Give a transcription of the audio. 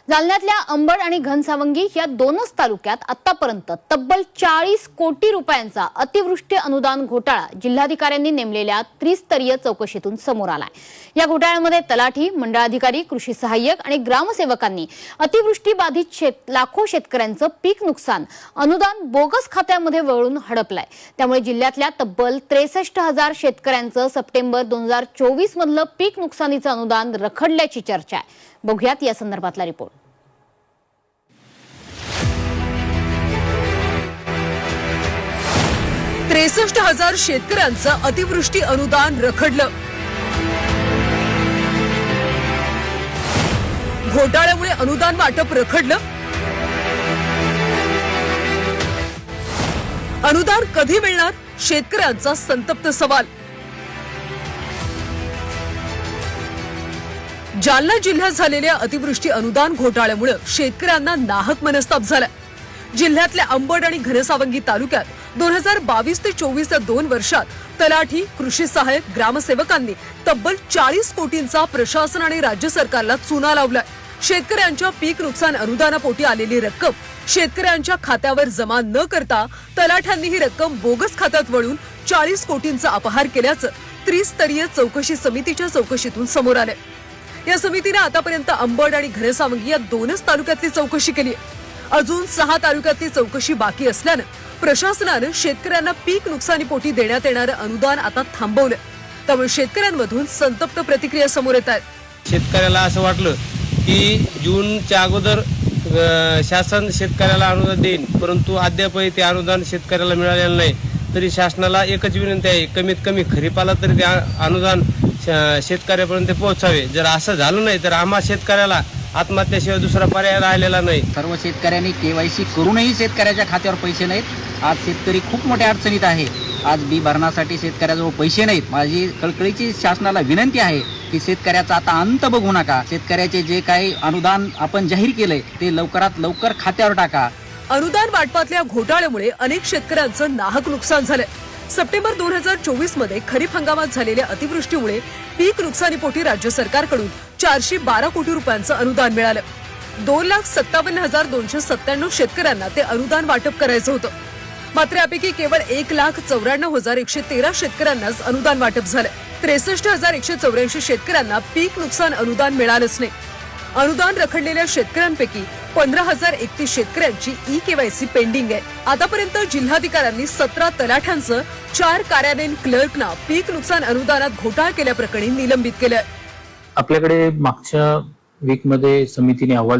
जालन्यातल्या अंबड आणि घनसावंगी या दोनच तालुक्यात आतापर्यंत तब्बल 40 कोटी रुपयांचा अतिवृष्टी अनुदान घोटाळा जिल्हाधिकाऱ्यांनी नेमलेल्या त्रिस्तरीय चौकशीतून समोर आलाय। या घोटाळ्यामध्ये तलाठी, मंडळाधिकारी, कृषी सहाय्यक आणि ग्रामसेवकांनी अतिवृष्टी बाधित लाखो शेतकऱ्यांचं पीक नुकसान अनुदान बोगस खात्यामध्ये वळवून हडपलंय। त्यामुळे जिल्ह्यातल्या तब्बल 63,000 शेतकऱ्यांचं सप्टेंबर 2024 मधलं पीक नुकसानीचं अनुदान रखडल्याची चर्चा आहे। बघूयात या संदर्भातला रिपोर्ट। 63,000 शेतकऱ्यांचं अतिवृष्टी अनुदान रखडलं। घोटाळ्यामुळे अनुदान वाटप रखडलं। अनुदान कधी मिळणार? शेतकऱ्यांचा संतप्त सवाल। जालना जिल्ह्यात झालेल्या अतिवृष्टी अनुदान घोटाळ्यामुळे शेतकऱ्यांना नाहक मनस्ताप झाला। जिल्ह्यातल्या अंबड आणि घनसावंगी तालुक्यात 2022 ते 24 या 2 वर्षात तलाठी, कृषी सहाय्यक, ग्रामसेवकांनी तब्बल 40 कोटींचा प्रशासन आणि राज्य सरकारला चुना लावलाय। शेतकऱ्यांच्या पीक नुकसान अनुदानापोटी आलेली रक्कम शेतकऱ्यांच्या खात्यावर जमा न करता तलाठ्यांनी ही रक्कम बोगस खात्यात वळून 40 कोटींचा अपहार केल्याचं त्रिस्तरीय चौकशी समितीच्या चौकशीतून समोर आलंय। या समितीने आतापर्यंत अंबड आणि घनसावंगी या दोनच तालुक्यातली चौकशी केली आहे। अजून 6 तालुक्यातली चौकशी बाकी असल्यानं प्रशासनानं शेतकऱ्यांना पीक नुकसानीपोटी देण्यात येणारं अनुदान आता थांबवलं। त्यामुळे शेतकऱ्यांमधून संतप्त प्रतिक्रिया समोर येत आहेत। शेतकऱ्याला असं वाटलं की जूनच्या अगोदर शासन शेतकऱ्याला अनुदान देईल, परंतु अद्याप ते अनुदान शेतकऱ्याला मिळालेलं नाही। तरी शासनाला एकच विनंती आहे, कमीत कमी खरीपाला तरी ते अनुदान शेतकऱ्यापर्यंत पोहोचावे। जर असं झालं नाही तर आम्हा शेतकऱ्याला आत्महत्येशिवाय दुसरा पर्याय राहिलेला नाही। सर्व शेतकऱ्यांनी केवायसी करूनही शेतकऱ्याच्या खात्यावर पैसे नाहीत। आज शेतकरी खूप मोठ्या अडचणीत आहे। आज बी भरण्यासाठी शेतकऱ्याजवळ पैसे नाहीत। माझी कळकळीची शासनाला विनंती आहे की शेतकऱ्याचा आता अंत बघू नका। शेतकऱ्याचे जे काही अनुदान आपण जाहीर केलंय ते लवकरात लवकर खात्यावर टाका। अनुदान वाटपातल्या घोटाळ्यामुळे अनेक शेतकऱ्यांचं नाहक नुकसान झालंय। सप्टेंबर 2024 मध्ये खरीप हंगामात झालेल्या अतिवृष्टीमुळे पीक नुकसानीपोटी राज्य सरकारकडून 412 कोटी रुपयांचं अनुदान मिळालं। 2,57,297 शेतकऱ्यांना ते अनुदान वाटप करायचं होतं। मात्र यापैकी केवळ 1,94,113 शेतकऱ्यांनाच अनुदान वाटप झालंय। 63,184 शेतकऱ्यांना पीक नुकसान अनुदान मिळालंच नाही। अनुदान रखडलेल्या शेतकऱ्यांपैकी 15,031 शेतकऱ्यांची ई-केवायसी पेंडिंग आहे। आतापर्यंत जिल्हाधिकाऱ्यांनी 17 तलाठ्यांचं 4 कार्यालयीन क्लर्कना पीक नुकसान अनुदानात घोटाळा केल्याप्रकरणी निलंबित केलंय। आपल्याकडे मागच्या वीकमध्ये समितीने अहवाल